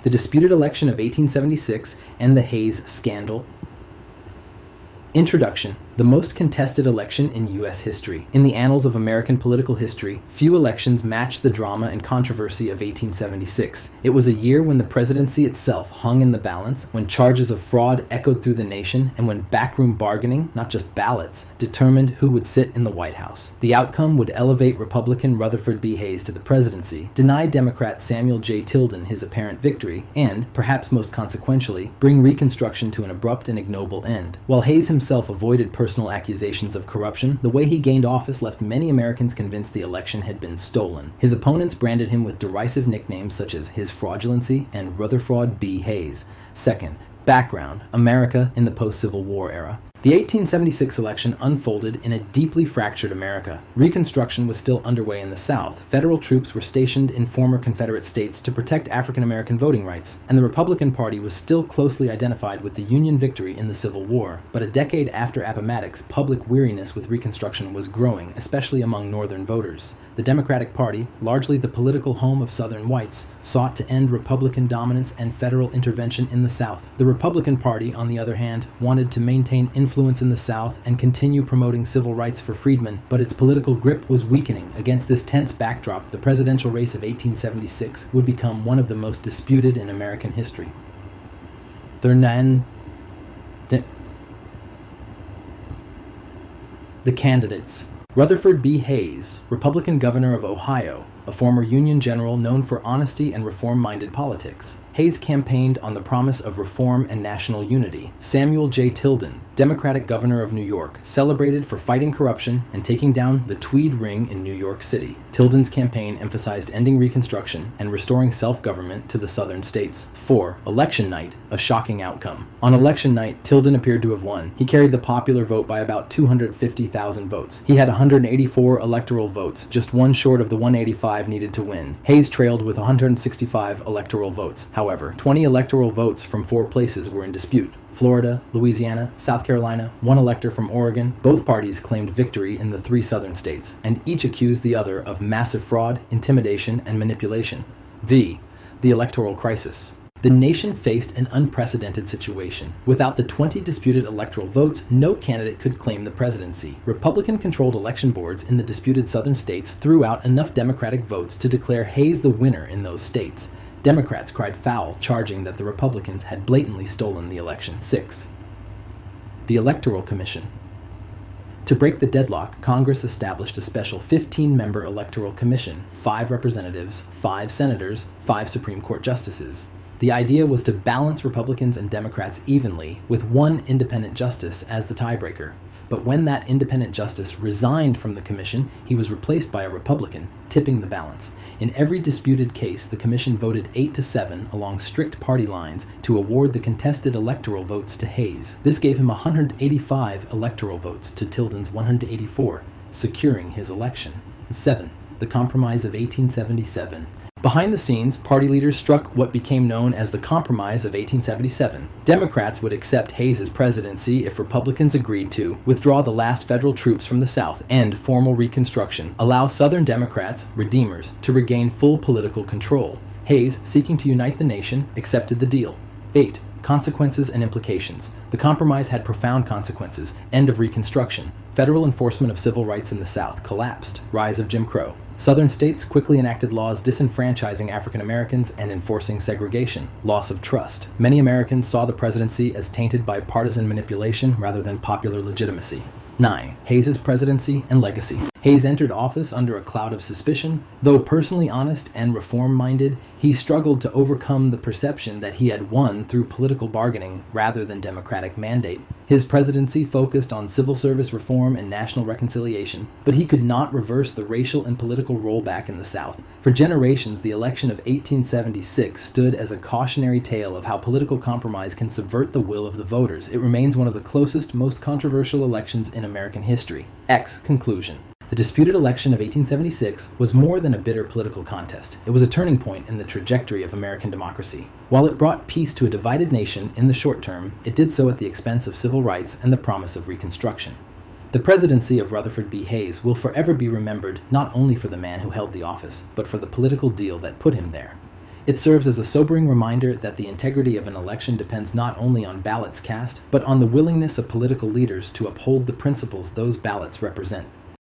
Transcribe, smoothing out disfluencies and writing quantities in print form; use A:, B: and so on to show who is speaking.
A: The disputed election of 1876 and the Hayes scandal. Introduction. The most contested election in U.S. history. In the annals of American political history, few elections match the drama and controversy of 1876. It was a year when the presidency itself hung in the balance, when charges of fraud echoed through the nation, and when backroom bargaining, not just ballots, determined who would sit in the White House. The outcome would elevate Republican Rutherford B. Hayes to the presidency, deny Democrat Samuel J. Tilden his apparent victory, and, perhaps most consequentially, bring Reconstruction to an abrupt and ignoble end. While Hayes himself avoided personal accusations of corruption, the way he gained office left many Americans convinced the election had been stolen. His opponents branded him with derisive nicknames such as his fraudulency and Rutherford B. Hayes. Second, background: America in the post-Civil War era. The 1876 election unfolded in a deeply fractured America. Reconstruction was still underway in the South. Federal troops were stationed in former Confederate states to protect African American voting rights, and the Republican Party was still closely identified with the Union victory in the Civil War. But a decade after Appomattox, public weariness with Reconstruction was growing, especially among Northern voters. The Democratic Party, largely the political home of Southern whites, sought to end Republican dominance and federal intervention in the South. The Republican Party, on the other hand, wanted to maintain influence in the South and continue promoting civil rights for freedmen, but its political grip was weakening. Against this tense backdrop, the presidential race of 1876 would become one of the most disputed in American history. The candidates. Rutherford B. Hayes, Republican governor of Ohio, a former Union general known for honesty and reform-minded politics. Hayes campaigned on the promise of reform and national unity. Samuel J. Tilden, Democratic governor of New York, celebrated for fighting corruption and taking down the Tweed Ring in New York City. Tilden's campaign emphasized ending Reconstruction and restoring self-government to the southern states. 4. Election night, a shocking outcome. On election night, Tilden appeared to have won. He carried the popular vote by about 250,000 votes. He had 184 electoral votes, just one short of the 185 needed to win. Hayes trailed with 165 electoral votes. However, 20 electoral votes from 4 places were in dispute. Florida, Louisiana, South Carolina, one elector from Oregon. Both parties claimed victory in the 3 southern states, and each accused the other of massive fraud, intimidation, and manipulation. The electoral crisis. The nation faced an unprecedented situation. Without the 20 disputed electoral votes, no candidate could claim the presidency. Republican-controlled election boards in the disputed southern states threw out enough Democratic votes to declare Hayes the winner in those states. Democrats cried foul, charging that the Republicans had blatantly stolen the election. 6. The Electoral Commission. To break the deadlock, Congress established a special 15-member electoral commission, 5 representatives, 5 senators, 5 Supreme Court justices. The idea was to balance Republicans and Democrats evenly, with one independent justice as the tiebreaker. But when that independent justice resigned from the commission, he was replaced by a Republican, tipping the balance. In every disputed case, the commission voted 8-7 along strict party lines to award the contested electoral votes to Hayes. This gave him 185 electoral votes to Tilden's 184, securing his election. 7. The Compromise of 1877. Behind the scenes, party leaders struck what became known as the Compromise of 1877. Democrats would accept Hayes' presidency if Republicans agreed to withdraw the last federal troops from the South, end formal Reconstruction, allow Southern Democrats, redeemers, to regain full political control. Hayes, seeking to unite the nation, accepted the deal. 8. Consequences and implications. The compromise had profound consequences. End of Reconstruction. Federal enforcement of civil rights in the South collapsed. Rise of Jim Crow. Southern states quickly enacted laws disenfranchising African Americans and enforcing segregation. Loss of trust. Many Americans saw the presidency as tainted by partisan manipulation rather than popular legitimacy. 9. Hayes' presidency and legacy. Hayes entered office under a cloud of suspicion. Though personally honest and reform-minded, he struggled to overcome the perception that he had won through political bargaining rather than democratic mandate. His presidency focused on civil service reform and national reconciliation, but he could not reverse the racial and political rollback in the South. For generations, the election of 1876 stood as a cautionary tale of how political compromise can subvert the will of the voters. It remains one of the closest, most controversial elections in American history. Conclusion. The disputed election of 1876 was more than a bitter political contest. It was a turning point in the trajectory of American democracy. While it brought peace to a divided nation in the short term, it did so at the expense of civil rights and the promise of Reconstruction. The presidency of Rutherford B. Hayes will forever be remembered not only for the man who held the office, but for the political deal that put him there. It serves as a sobering reminder that the integrity of an election depends not only on ballots cast, but on the willingness of political leaders to uphold the principles those ballots represent.